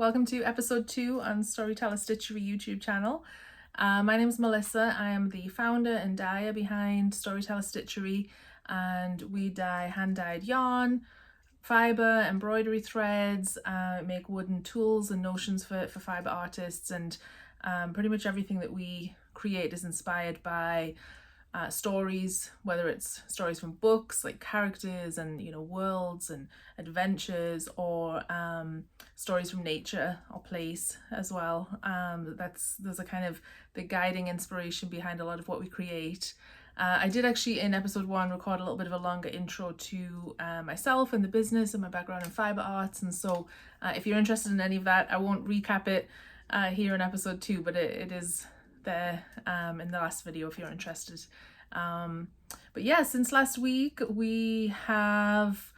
welcome to episode 2 on Storyteller Stitchery YouTube channel. My name is Melissa. I am the founder and dyer behind Storyteller Stitchery, and we dye hand-dyed yarn, fibre, embroidery threads, make wooden tools and notions for fibre artists, and pretty much everything that we create is inspired by stories, whether it's stories from books like characters and worlds and adventures, or stories from nature or place as well. Those are kind of the guiding inspiration behind a lot of what we create. I did actually in episode 1 record a little bit of a longer intro to myself and the business and my background in fibre arts, and so if you're interested in any of that, I won't recap it here in episode 2, but it is there in the last video if you're interested. But yeah, since last week we have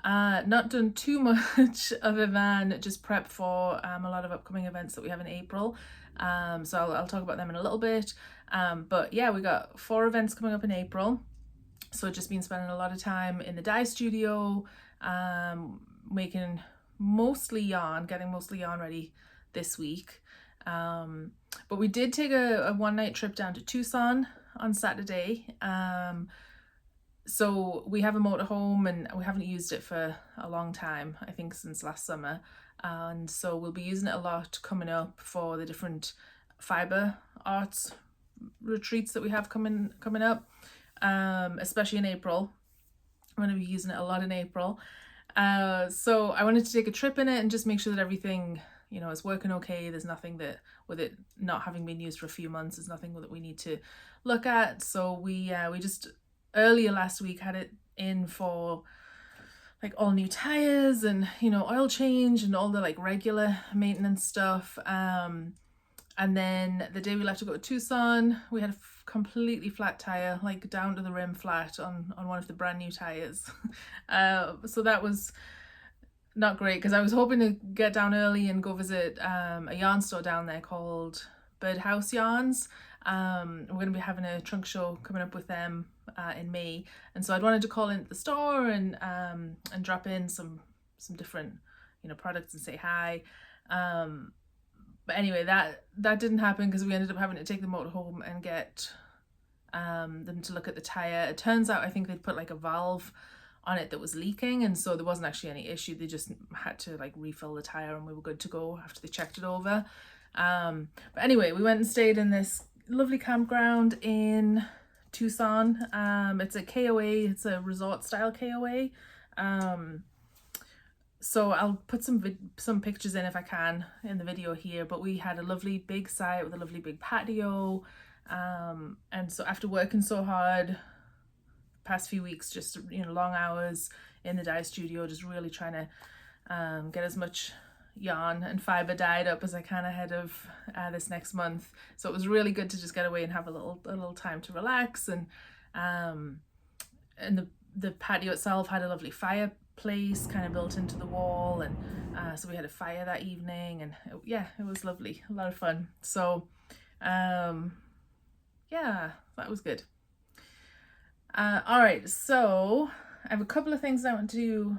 not done too much other than just prep for a lot of upcoming events that we have in April. So I'll talk about them in a little bit. But yeah, we got 4 events coming up in April. So just been spending a lot of time in the dye studio, making mostly yarn, getting mostly yarn ready this week. But we did take a one-night trip down to Tucson on Saturday. So we have a motorhome and we haven't used it for a long time, I think since last summer. And so we'll be using it a lot coming up for the different fibre arts retreats that we have coming up, especially in April. I'm going to be using it a lot in April. So I wanted to take a trip in it and just make sure that everything it's working okay. There's nothing that, with it not having been used for a few months, there's nothing that we need to look at. So we just earlier last week had it in for like all new tires and oil change and all the like regular maintenance stuff. And then the day we left to go to Tucson, we had a completely flat tire, like down to the rim flat on one of the brand new tires. So that was not great, because I was hoping to get down early and go visit a yarn store down there called Birdhouse Yarns. We're going to be having a trunk show coming up with them in May, and so I'd wanted to call into the store and drop in some different products and say hi. But anyway, that didn't happen because we ended up having to take the motor home and get them to look at the tire. It turns out I think they'd put like a valve on it that was leaking, and so there wasn't actually any issue. They just had to like refill the tire and we were good to go after they checked it over. But anyway, we went and stayed in this lovely campground in Tucson. It's a KOA, it's a resort style KOA. So I'll put some pictures in if I can in the video here, but we had a lovely big site with a lovely big patio. And so after working so hard past few weeks, just long hours in the dye studio, just really trying to get as much yarn and fibre dyed up as I can ahead of this next month. So it was really good to just get away and have a little time to relax. And the patio itself had a lovely fireplace kind of built into the wall, and so we had a fire that evening, and it was lovely, a lot of fun. So yeah, that was good. All right, so I have a couple of things I want to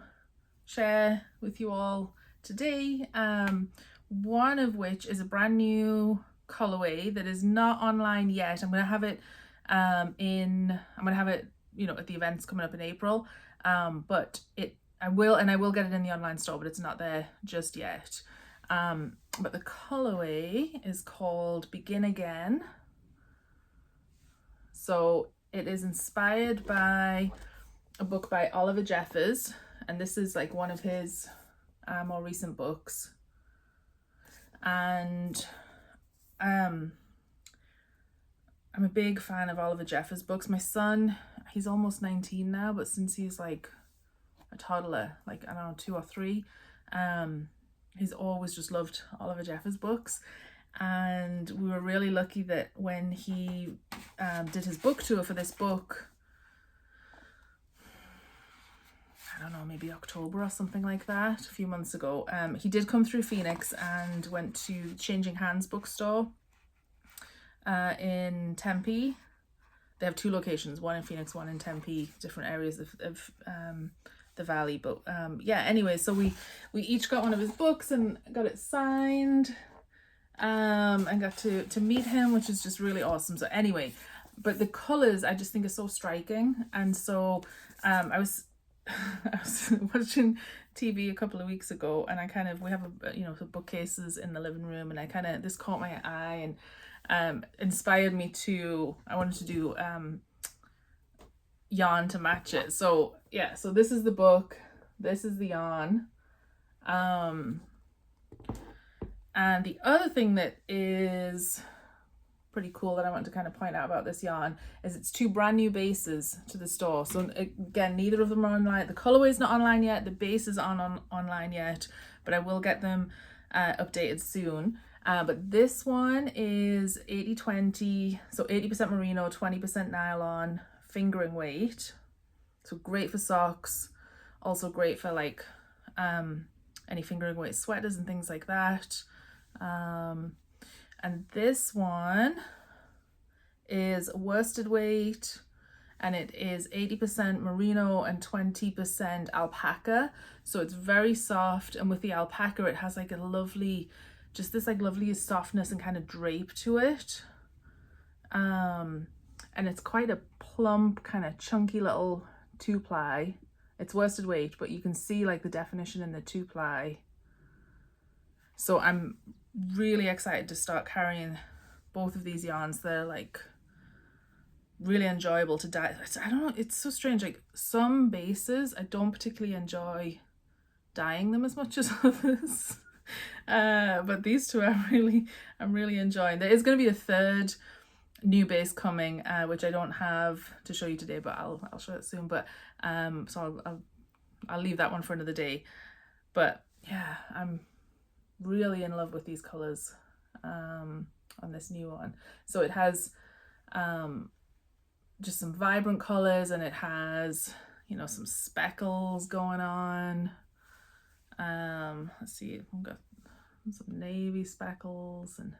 share with you all today. One of which is a brand new colorway that is not online yet. I'm gonna have it at the events coming up in April. But I will get it in the online store, but it's not there just yet. But the colorway is called Begin Again. So it is inspired by a book by Oliver Jeffers, and this is like one of his more recent books. And I'm a big fan of Oliver Jeffers books. My son, he's almost 19 now, but since he's like a toddler, like I don't know, 2 or 3, he's always just loved Oliver Jeffers books. And we were really lucky that when he did his book tour for this book, I don't know, maybe October or something like that, a few months ago, he did come through Phoenix and went to Changing Hands bookstore in Tempe. They have 2 locations, one in Phoenix, one in Tempe, different areas of the valley. But yeah, anyway, so we each got one of his books and got it signed, and got to meet him, which is just really awesome. So anyway, but the colors I just think are so striking. And so I was watching TV a couple of weeks ago, and we have some bookcases in the living room, and this caught my eye and inspired me I wanted to do yarn to match it. So yeah, so this is the book, this is the yarn, and the other thing that is pretty cool that I want to kind of point out about this yarn is it's 2 brand new bases to the store. So again, neither of them are online. The colorway's not online yet, the bases aren't online yet, but I will get them updated soon. But this one is 80-20, so 80% merino, 20% nylon, fingering weight. So great for socks, also great for like any fingering weight sweaters and things like that. And this one is worsted weight, and it is 80% merino and 20% alpaca. So it's very soft, and with the alpaca it has like a lovely, just this like lovely softness and kind of drape to it. And it's quite a plump, kind of chunky little 2-ply. It's worsted weight, but you can see like the definition in the 2-ply. So I'm really excited to start carrying both of these yarns. They're like really enjoyable to dye. I don't know, it's so strange, like some bases I don't particularly enjoy dyeing them as much as others, but these two I'm really enjoying. There is going to be a third new base coming, which I don't have to show you today, but I'll show it soon. But so I'll leave that one for another day. But yeah, I'm really in love with these colors on this new one. So it has just some vibrant colors, and it has, you know, some speckles going on. Let's see, I've got some navy speckles, and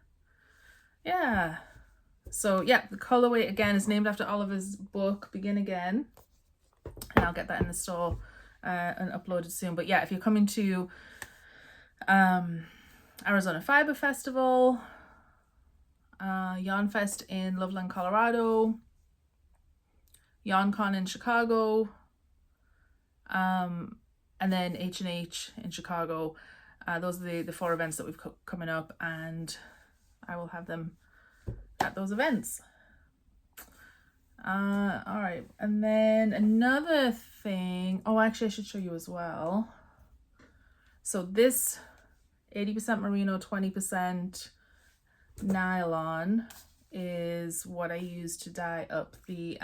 yeah. So yeah, the colorway again is named after Oliver's book, Begin Again, and I'll get that in the store and uploaded soon. But yeah, if you're coming to Arizona Fiber Festival, Yarn Fest in Loveland, Colorado, YarnCon in Chicago, and then H&H in Chicago. Those are the 4 events that we've coming up, and I will have them at those events. All right, and then another thing, oh actually I should show you as well. So this 80% merino, 20% nylon is what I use to dye up the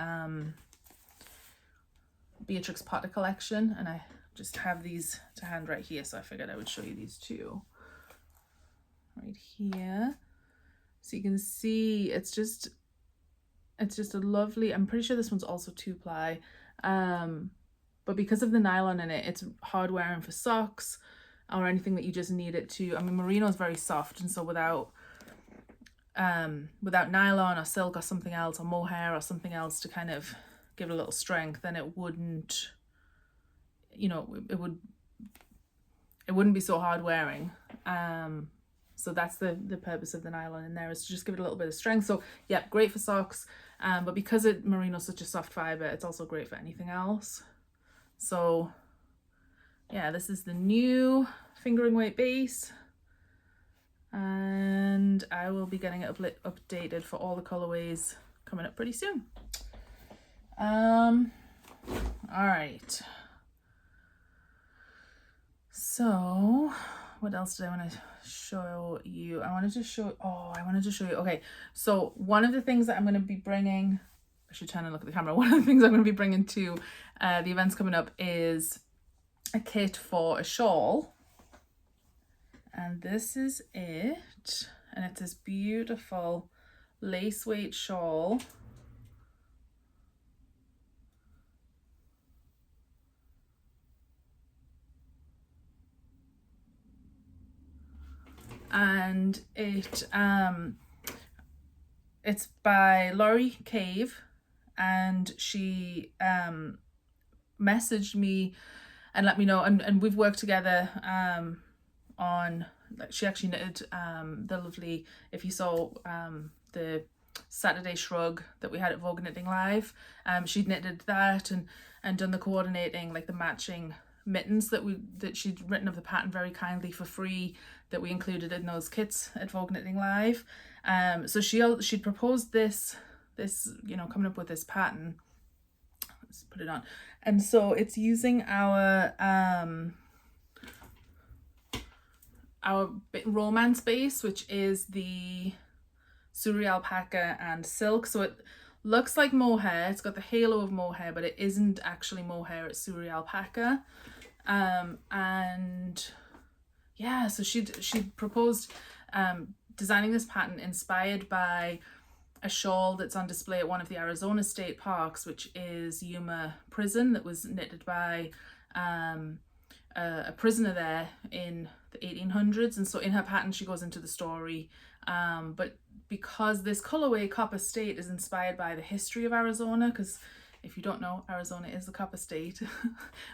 Beatrix Potter collection, and I just have these to hand right here, so I figured I would show you these two right here. So you can see it's just a lovely, I'm pretty sure this one's also 2-ply, but because of the nylon in it, it's hard wearing for socks or anything that you just need it to. I mean, merino is very soft, and so without nylon or silk or something else, or mohair or something else to kind of give it a little strength, then it wouldn't, you know, it wouldn't be so hard wearing. So that's the purpose of the nylon in there, is to just give it a little bit of strength. So yeah, great for socks, but because merino is such a soft fiber, it's also great for anything else. So yeah, this is the new fingering weight base, and I will be getting it updated for all the colorways coming up pretty soon. All right, so what else did I want to show you? I wanted to show you, okay, so one of the things that I'm going to be bringing, I should turn and look at the camera, one of the things I'm going to be bringing to the events coming up is a kit for a shawl, and this is it, and it's this beautiful lace weight shawl. And it's by Laurie Cave, and she messaged me and let me know. And we've worked together on, like, she actually knitted the lovely, if you saw the Saturday shrug that we had at Vogue Knitting Live, she'd knitted that and done the coordinating, like the matching mittens that she'd written up the pattern very kindly for free, that we included in those kits at Vogue Knitting Live. So she'd proposed this, you know, coming up with this pattern. Let's put it on. And so it's using our romance base, which is the Suri alpaca and silk. So it looks like mohair. It's got the halo of mohair, but it isn't actually mohair. It's Suri alpaca. And yeah, so she'd proposed designing this pattern inspired by a shawl that's on display at one of the Arizona state parks, which is Yuma Prison, that was knitted by a prisoner there in the 1800s. And so in her pattern she goes into the story, but because this colorway, Copper State, is inspired by the history of Arizona, because if you don't know, Arizona is the copper state.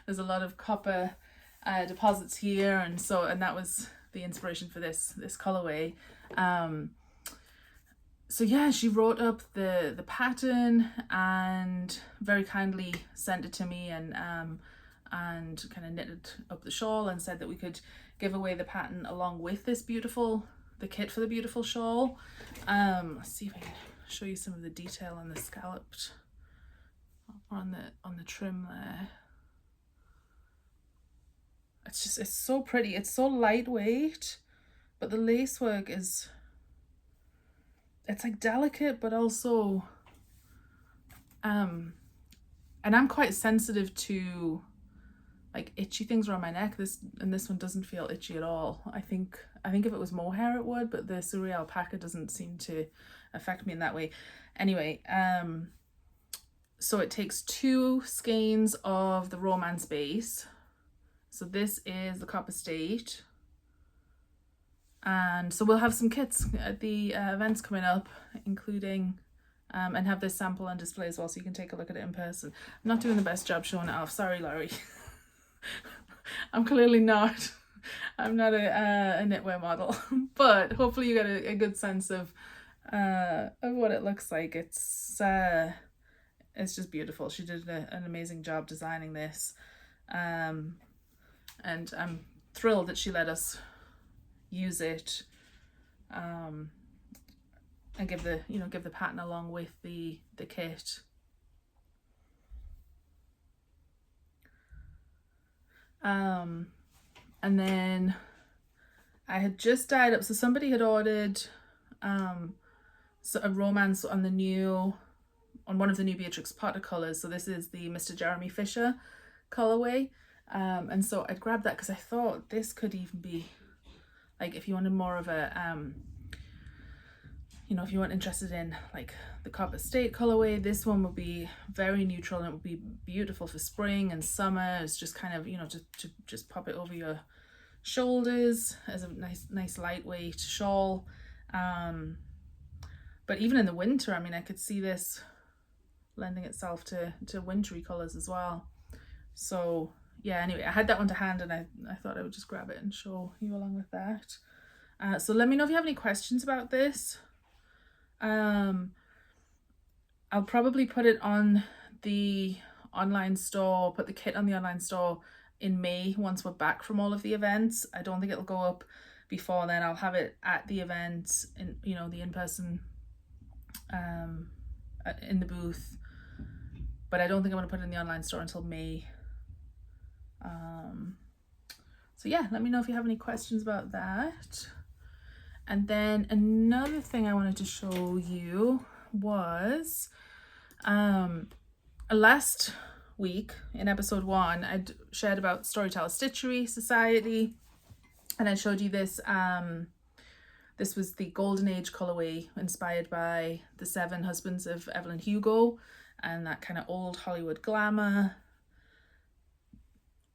There's a lot of copper deposits here, and that was the inspiration for this colorway. So yeah, she wrote up the pattern and very kindly sent it to me, and kind of knitted up the shawl and said that we could give away the pattern along with the kit for the beautiful shawl. Let's see if I can show you some of the detail on the scalloped, on the trim there. It's so pretty. It's so lightweight, but the lace work is, it's like delicate, but also and I'm quite sensitive to like itchy things around my neck. This one doesn't feel itchy at all. I think if it was mohair it would, but the Suri alpaca doesn't seem to affect me in that way. Anyway, so it takes 2 skeins of the romance base. So this is the Copper State. And so we'll have some kits at the events coming up, including and have this sample on display as well, so you can take a look at it in person. I'm not doing the best job showing it off. Sorry, Laurie. I'm clearly not. I'm not a knitwear model, but hopefully you get a good sense of what it looks like. It's just beautiful. She did an amazing job designing this, and I'm thrilled that she let us use it, and give the pattern along with the kit. And then I had just dyed up, so somebody had ordered a romance on one of the new Beatrix Potter colors. So this is the Mr. Jeremy Fisher colorway, and so I'd grabbed that because I thought this could even be, like, if you wanted more of a if you weren't interested in like the Copper State colorway, this one would be very neutral and it would be beautiful for spring and summer. It's just kind of, to just pop it over your shoulders as a nice lightweight shawl. But even in the winter, I mean, I could see this lending itself to wintry colors as well. So yeah, anyway, I had that one to hand and I thought I would just grab it and show you along with that. So let me know if you have any questions about this. I'll probably put it on the online store, put the kit on the online store in May once we're back from all of the events. I don't think it'll go up before then. I'll have it at the event, in the in-person in the booth, but I don't think I'm going to put it in the online store until May. So yeah, let me know if you have any questions about that. And then another thing I wanted to show you was last week in episode 1 I'd shared about Storyteller Stitchery Society, and I showed you this. This was the Golden Age colorway inspired by the 7 Husbands of Evelyn Hugo and that kind of old Hollywood glamour.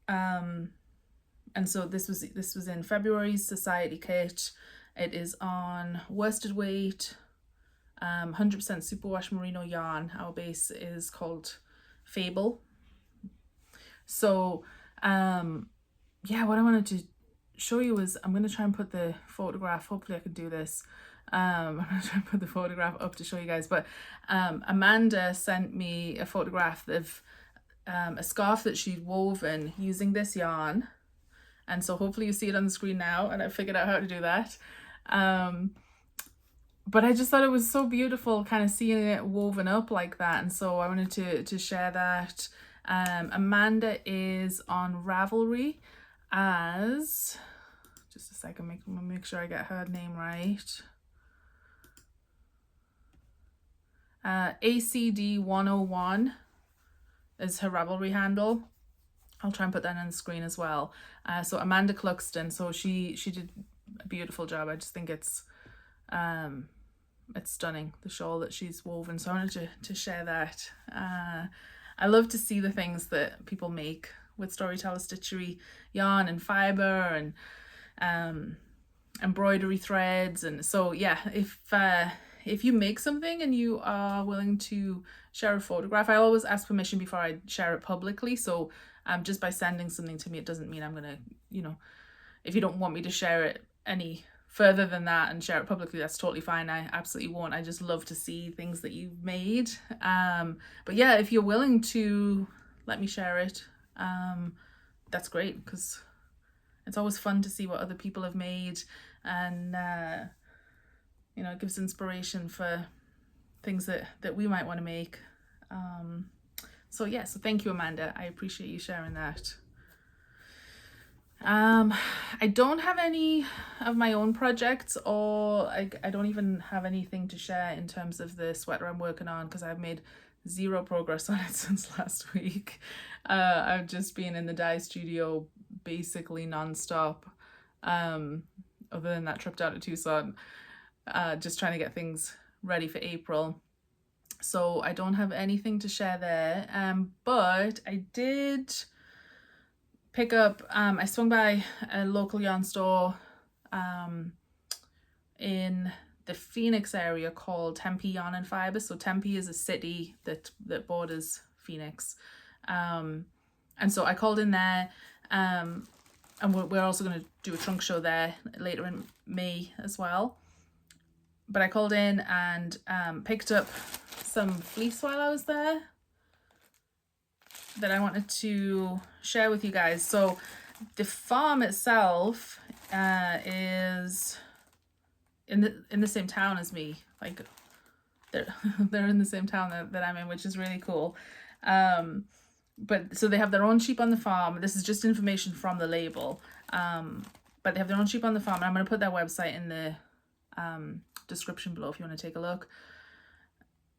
And so this was in February's Society kit. It is on worsted weight, 100% superwash merino yarn. Our base is called Fable. So Yeah, what I wanted to show you is, I'm going to try and put the photograph, hopefully I can do this. I'm going to try and put the photograph up to show you guys, but Amanda sent me a photograph of a scarf that she'd woven using this yarn, and so hopefully you see it on the screen now, and I figured out how to do that. But I just thought it was so beautiful kind of seeing it woven up like that, and so I wanted to share that. Amanda is on Ravelry as, just a second, make sure I get her name right. ACD101 is her Ravelry handle. I'll try and put that on the screen as well. So Amanda Cluxton, so she did a beautiful job. I just think it's stunning, the shawl that she's woven. So I wanted to share that. I love to see the things that people make with Storyteller Stitchery yarn and fibre and embroidery threads. And so yeah, if you make something and you are willing to share a photograph, I always ask permission before I share it publicly. So just by sending something to me, it doesn't mean I'm gonna, you know, if you don't want me to share it any further than that and share it publicly, that's totally fine. I absolutely won't. I just love to see things that you've made. But yeah, if you're willing to let me share it, that's great, because it's always fun to see what other people have made, and you know, it gives inspiration for things that we might want to make. So yeah, so thank you, Amanda. I appreciate you sharing that. I don't have any of my own projects, or I don't even have anything to share in terms of the sweater I'm working on, because I've made zero progress on it since last week. I've just been in the dye studio basically non-stop, other than that trip down to Tucson, just trying to get things ready for April. So I don't have anything to share there, but I did pick up, I swung by a local yarn store in the Phoenix area called Tempe Yarn and Fibre. So Tempe is a city that borders Phoenix, and so I called in there, and we're also going to do a trunk show there later in May as well. But I called in and picked up some fleece while I was there that I wanted to share with you guys. So the farm itself is in the same town as me. Like they're in the same town that I'm in, which is really cool. But so they have their own sheep on the farm. This is just information from the label. But they have their own sheep on the farm, and I'm going to put their website in the description below if you want to take a look.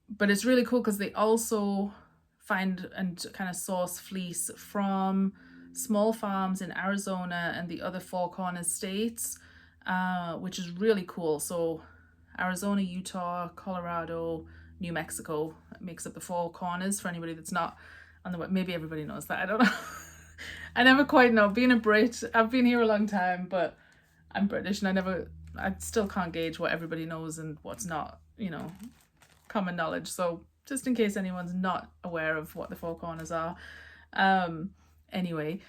But it's really cool because they also find and kind of source fleece from small farms in Arizona and the other Four Corners states, which is really cool. So Arizona, Utah, Colorado, New Mexico makes up the Four Corners, for anybody that's not on the web. Maybe everybody knows that, I don't know. I never quite know. Being a Brit, I've been here a long time, but I'm British, and I still can't gauge what everybody knows and what's not, you know, common knowledge. So just in case anyone's not aware of what the Four Corners are. Anyway,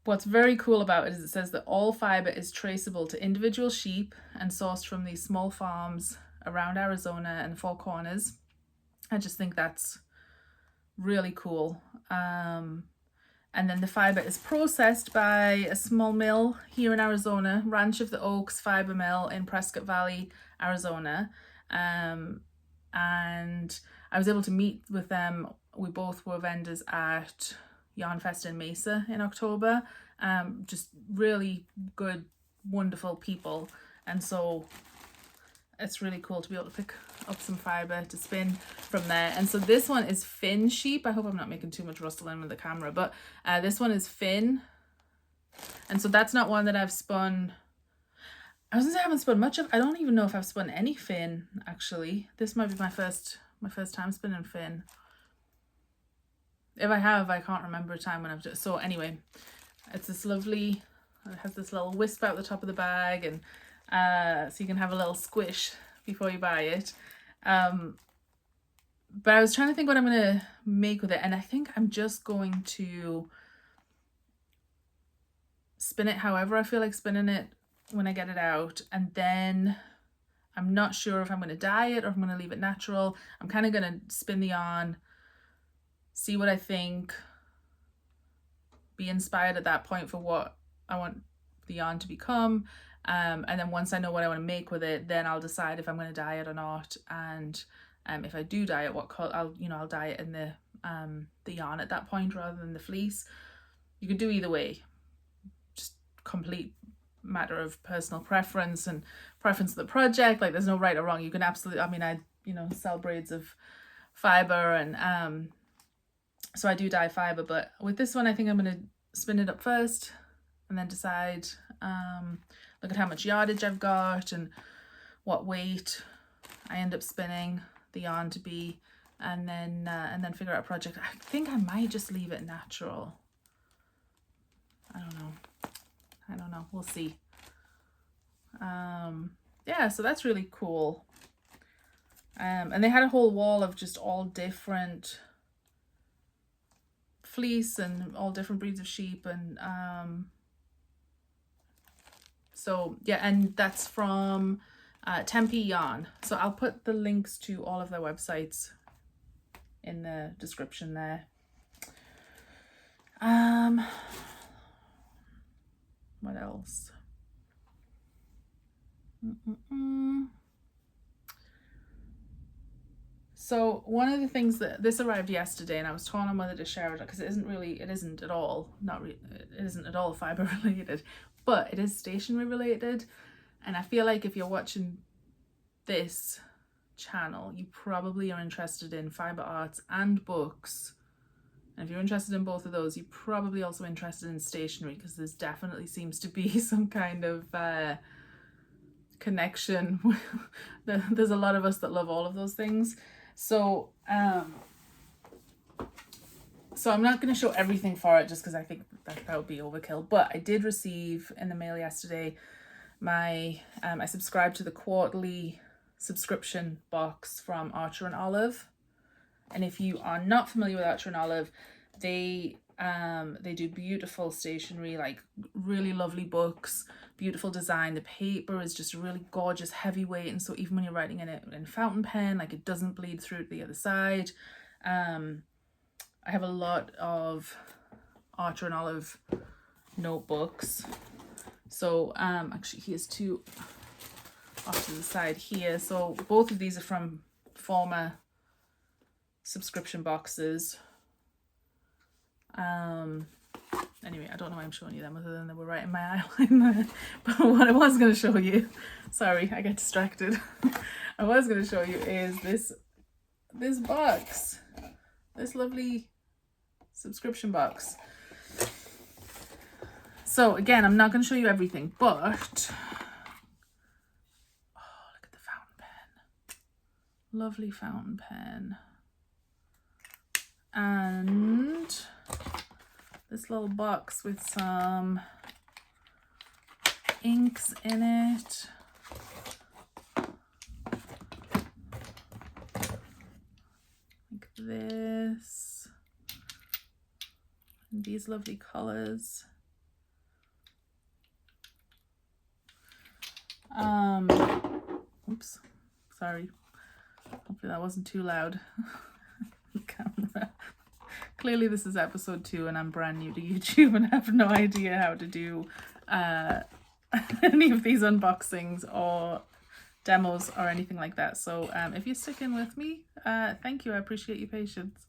what's very cool about it is it says that all fibre is traceable to individual sheep and sourced from these small farms around Arizona and the Four Corners. I just think that's really cool. And then the fibre is processed by a small mill here in Arizona, Ranch of the Oaks Fibre Mill in Prescott Valley, Arizona. And I was able to meet with them. We both were vendors at Yarn Fest in Mesa in October. Just really good, wonderful people. And so it's really cool to be able to pick up some fibre to spin from there. And so this one is Finn sheep. I hope I'm not making too much rustling with the camera, but this one is Finn. And so that's not one that I've spun. I was gonna say I haven't spun much of. I don't even know if I've spun any Finn, actually. This might be my first time spinning Finn. If I have, I can't remember a time when I've just. So anyway, it's this lovely, it has this little wisp out the top of the bag, and so you can have a little squish before you buy it. But I was trying to think what I'm gonna make with it, and I think I'm just going to spin it however I feel like spinning it when I get it out, and then I'm not sure if I'm going to dye it or if I'm going to leave it natural. I'm kind of going to spin the yarn, see what I think, be inspired at that point for what I want the yarn to become, and then once I know what I want to make with it, then I'll decide if I'm going to dye it or not. And if I do dye it, what color I'll dye it in the yarn at that point rather than the fleece. You could do either way, just complete matter of personal preference and preference of the project. Like, there's no right or wrong. You can absolutely, I mean, I sell braids of fiber, and so I do dye fiber, but with this one I think I'm going to spin it up first and then decide, look at how much yardage I've got and what weight I end up spinning the yarn to be, and then figure out a project. I think I might just leave it natural. I don't know. We'll see. Yeah, so that's really cool. And they had a whole wall of just all different fleece and all different breeds of sheep, and so yeah, and that's from Tempe Yarn. So I'll put the links to all of their websites in the description there. What else? So one of the things that this arrived yesterday, and I was torn on whether to share it because it isn't at all fiber related, but it is stationery related. And I feel like if you're watching this channel, you probably are interested in fiber arts and books. And if you're interested in both of those, you're probably also interested in stationery, because there's definitely seems to be some kind of connection. There's a lot of us that love all of those things. So so I'm not going to show everything for it just because I think that would be overkill. But I did receive in the mail yesterday my I subscribed to the quarterly subscription box from Archer and Olive. And if you are not familiar with Archer and Olive, they do beautiful stationery, like really lovely books, beautiful design. The paper is just really gorgeous, heavyweight, and so even when you're writing in it in fountain pen, like, it doesn't bleed through to the other side. I have a lot of Archer and Olive notebooks. So actually here's two off to the side here. So both of these are from former subscription boxes. Anyway, I don't know why I'm showing you them other than they were right in my eyeline there. But what I was going to show you, sorry, I get distracted. I was going to show you is this box, this lovely subscription box. So again, I'm not going to show you everything, but oh, look at the fountain pen, lovely fountain pen. And this little box with some inks in it. Like this. And these lovely colors. Oops, sorry. Hopefully that wasn't too loud. Camera. Clearly this is episode 2 and I'm brand new to YouTube and have no idea how to do any of these unboxings or demos or anything like that. So if you're sticking with me, thank you. I appreciate your patience.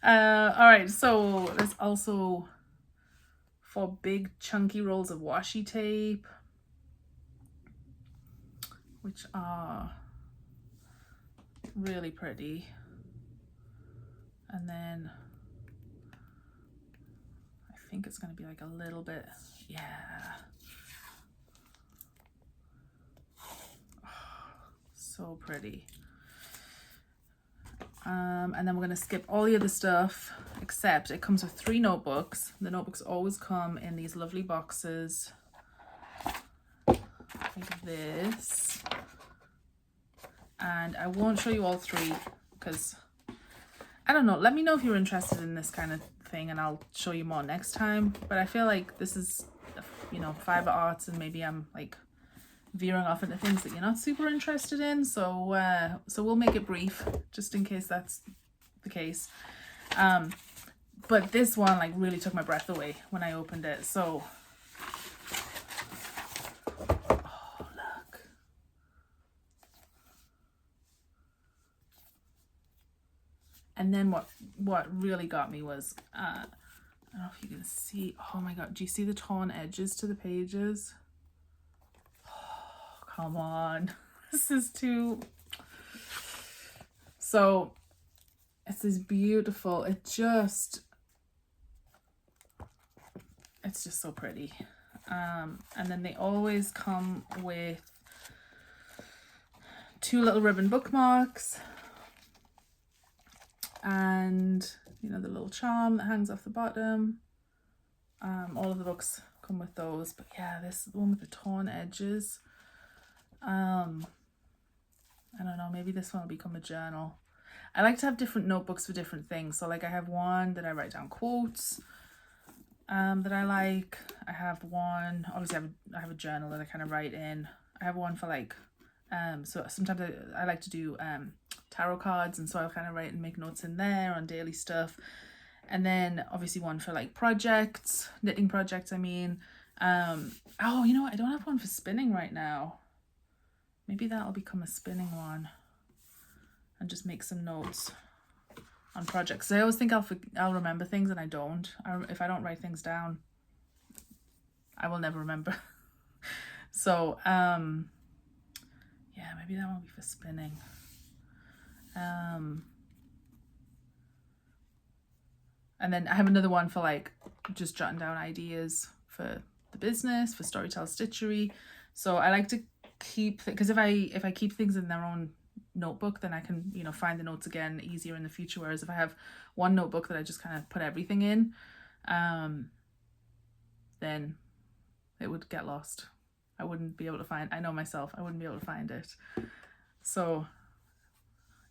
All right, so there's also 4 big chunky rolls of washi tape, which are really pretty. And then I think it's going to be like a little bit, yeah. Oh, so pretty. And then we're going to skip all the other stuff, except it comes with 3 notebooks. The notebooks always come in these lovely boxes like this. And I won't show you all 3 because I don't know. Let me know if you're interested in this kind of thing, and I'll show you more next time. But I feel like this is, you know, fiber arts, and maybe I'm like veering off into things that you're not super interested in. So so we'll make it brief, just in case that's the case. But this one like really took my breath away when I opened it. So, oh look. And then what really got me was, I don't know if you can see, oh my god, do you see the torn edges to the pages? Oh, come on. This is too... So, it's this beautiful, it's just so pretty. And then they always come with 2 little ribbon bookmarks, and you know, the little charm that hangs off the bottom. All of the books come with those, but yeah, this one with the torn edges, I don't know, maybe this one will become a journal. I like to have different notebooks for different things. So like I have one that I write down quotes that I like. I have one, obviously I have a journal that I kind of write in. I have one for like, so sometimes I like to do tarot cards, and so I'll kind of write and make notes in there on daily stuff. And then obviously one for like projects, knitting projects I mean. Oh, you know what, I don't have one for spinning right now. Maybe that'll become a spinning one, and just make some notes on projects. I always think I'll remember things, and I don't. If I don't write things down, I will never remember. So yeah, maybe that won't be for spinning. And then I have another one for like just jotting down ideas for the business, for Storyteller Stitchery. So I like to keep, because if I keep things in their own notebook, then I can, you know, find the notes again easier in the future. Whereas if I have one notebook that I just kind of put everything in, then it would get lost. I wouldn't be able to find, I know myself, I wouldn't be able to find it. So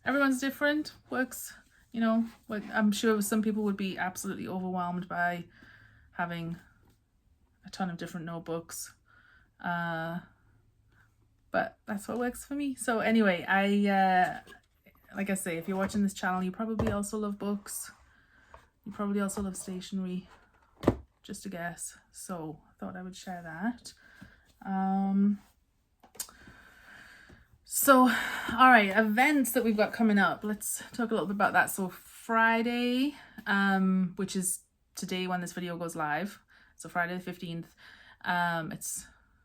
everyone's different, works, you know, I'm sure some people would be absolutely overwhelmed by having a ton of different notebooks. But that's what works for me. So anyway, like I say, if you're watching this channel, you probably also love books. You probably also love stationery, just a guess. So I thought I would share that. So, all right, events that we've got coming up. Let's talk a little bit about that. So Friday, which is today when this video goes live. So Friday the 15th,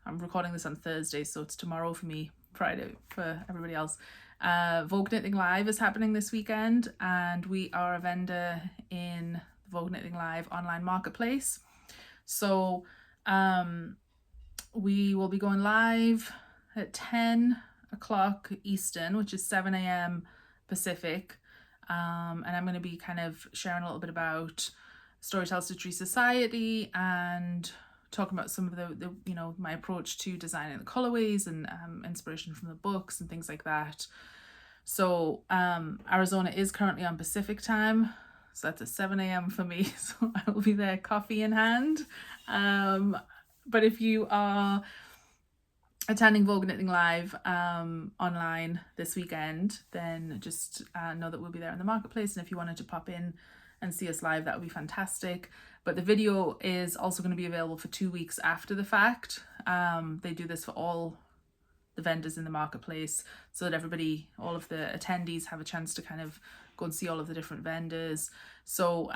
I'm recording this on Thursday, so it's tomorrow for me, Friday for everybody else. Vogue Knitting Live is happening this weekend, and we are a vendor in the Vogue Knitting Live online marketplace. So we will be going live at 10 o'clock Eastern, which is 7 a.m. Pacific. And I'm going to be kind of sharing a little bit about Storyteller Stitchery Society, and talking about some of the you know, my approach to designing the colorways, and inspiration from the books and things like that. So Arizona is currently on Pacific time, so that's at 7 a.m. for me, so I will be there coffee in hand. But if you are attending Vogue Knitting Live online this weekend, then just know that we'll be there in the marketplace, and if you wanted to pop in and see us live, that would be fantastic. But the video is also going to be available for 2 weeks after the fact. They do this for all the vendors in the marketplace, so that everybody, all of the attendees, have a chance to kind of go and see all of the different vendors. So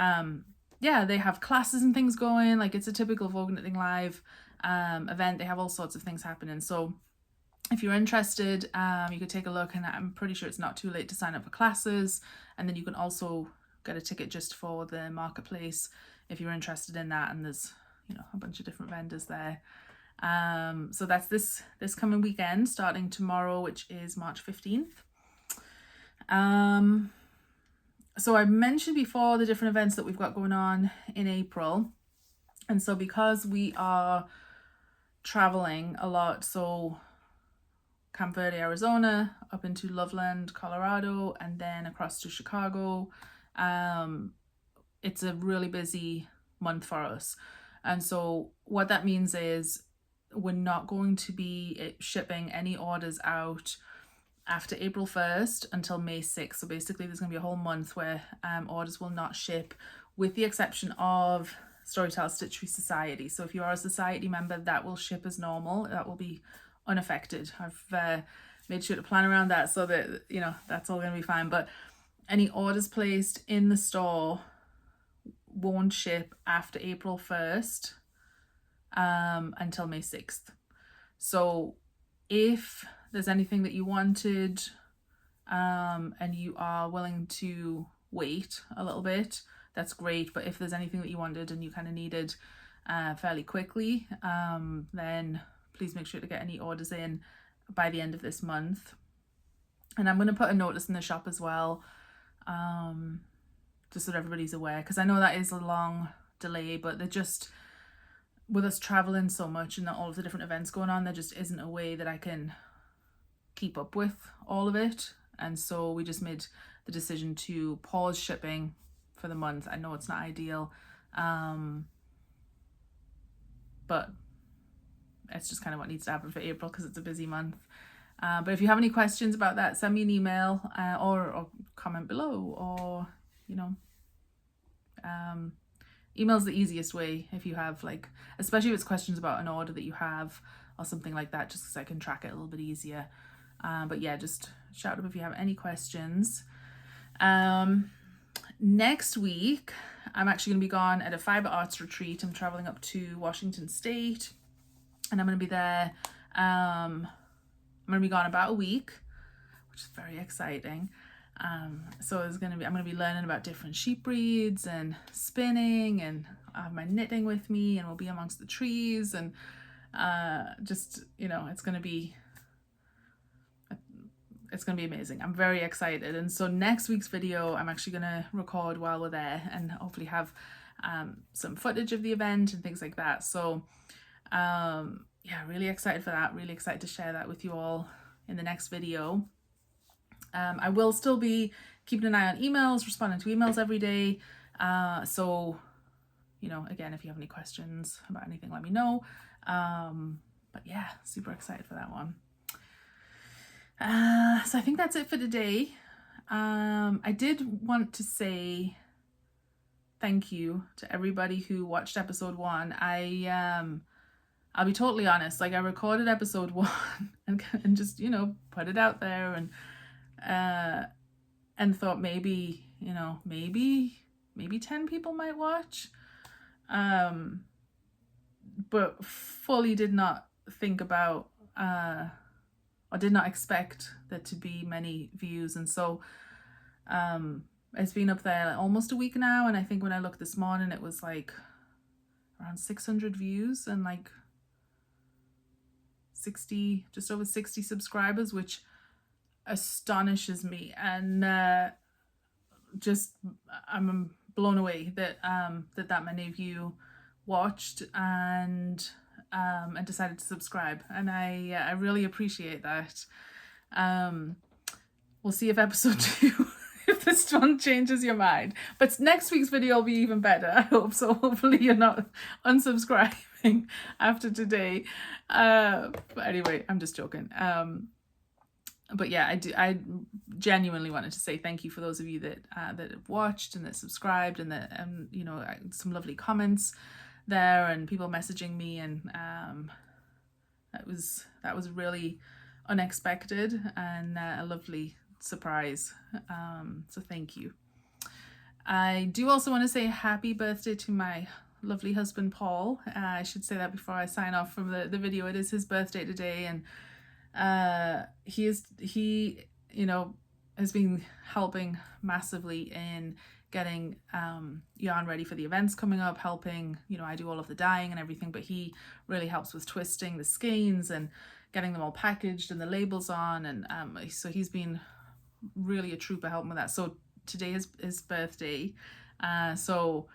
yeah, they have classes and things going, like it's a typical Vogue Knitting Live event. They have all sorts of things happening. So if you're interested, you could take a look, and I'm pretty sure it's not too late to sign up for classes. And then you can also get a ticket just for the marketplace if you're interested in that, and there's, you know, a bunch of different vendors there. So that's this coming weekend, starting tomorrow, which is March 15th. So I mentioned before the different events that we've got going on in April, and so because we are traveling a lot, so Camp Verde, Arizona, up into Loveland, Colorado, and then across to Chicago, it's a really busy month for us. And so what that means is we're not going to be shipping any orders out after April 1st until May 6th. So basically there's going to be a whole month where orders will not ship, with the exception of Storyteller Stitchery Society. So if you are a society member, that will ship as normal. That will be unaffected. I've made sure to plan around that so that, you know, that's all going to be fine. But any orders placed in the store won't ship after April 1st until May 6th. So if there's anything that you wanted and you are willing to wait a little bit, that's great. But if there's anything that you wanted and you kind of needed fairly quickly, then please make sure to get any orders in by the end of this month. And I'm going to put a notice in the shop as well, just so that everybody's aware, because I know that is a long delay, but they're just, with us traveling so much and all of the different events going on, there just isn't a way that I can keep up with all of it. And so we just made the decision to pause shipping for the month. I know it's not ideal, but it's just kind of what needs to happen for April because it's a busy month. But if you have any questions about that, send me an email or comment below, or, you know, email's the easiest way if you have, like, especially if it's questions about an order that you have or something like that, just because I can track it a little bit easier. But yeah, just shout up if you have any questions. Next week, I'm actually going to be gone at a fiber arts retreat. I'm traveling up to Washington State, and I'm going to be there. I'm going to be gone about a week, which is very exciting. So I'm going to be learning about different sheep breeds and spinning, and I have my knitting with me, and we'll be amongst the trees, and just, you know, it's going to be amazing. I'm very excited. And so next week's video, I'm actually going to record while we're there and hopefully have some footage of the event and things like that. So yeah, really excited for that. Really excited to share that with you all in the next video. I will still be keeping an eye on emails, responding to emails every day. So, you know, again, if you have any questions about anything, let me know. But yeah, super excited for that one. So I think that's it for today. I did want to say thank you to everybody who watched episode 1. I'll be totally honest, like, I recorded episode 1 and just, you know, put it out there and thought maybe, you know, maybe 10 people might watch. But fully did not think about or did not expect there to be many views. And so it's been up there like almost a week now, and I think when I looked this morning it was like around 600 views and like 60, just over 60 subscribers, which astonishes me. And just I'm blown away that that many of you watched and decided to subscribe, and I really appreciate that. We'll see if episode 2 if this one changes your mind, but next week's video will be even better, I hope. So hopefully you're not unsubscribing after today. But anyway, I'm just joking. But yeah, I genuinely wanted to say thank you for those of you that that have watched and that subscribed, and that you know, some lovely comments there and people messaging me, and that was really unexpected and a lovely surprise. So thank you. I do also want to say happy birthday to my lovely husband Paul. I should say that before I sign off from the video. It is his birthday today, and he you know, has been helping massively in getting yarn ready for the events coming up, helping, you know, I do all of the dyeing and everything, but he really helps with twisting the skeins and getting them all packaged and the labels on, and so he's been really a trooper helping with that. So today is his birthday, so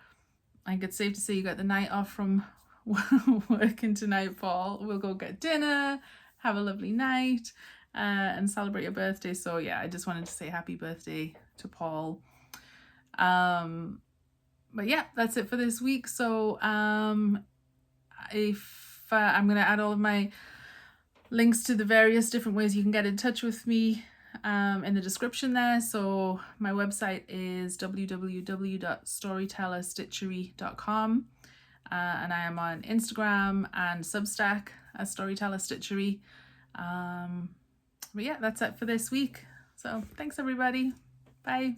I think it's safe to say you got the night off from working tonight, Paul. We'll go get dinner, have a lovely night, and celebrate your birthday. So yeah, I just wanted to say happy birthday to Paul. But yeah, that's it for this week. So if I'm going to add all of my links to the various different ways you can get in touch with me in the description there. So my website is www.storytellerstitchery.com, and I am on Instagram and Substack as Storyteller Stitchery. But yeah, that's it for this week. So thanks everybody. Bye.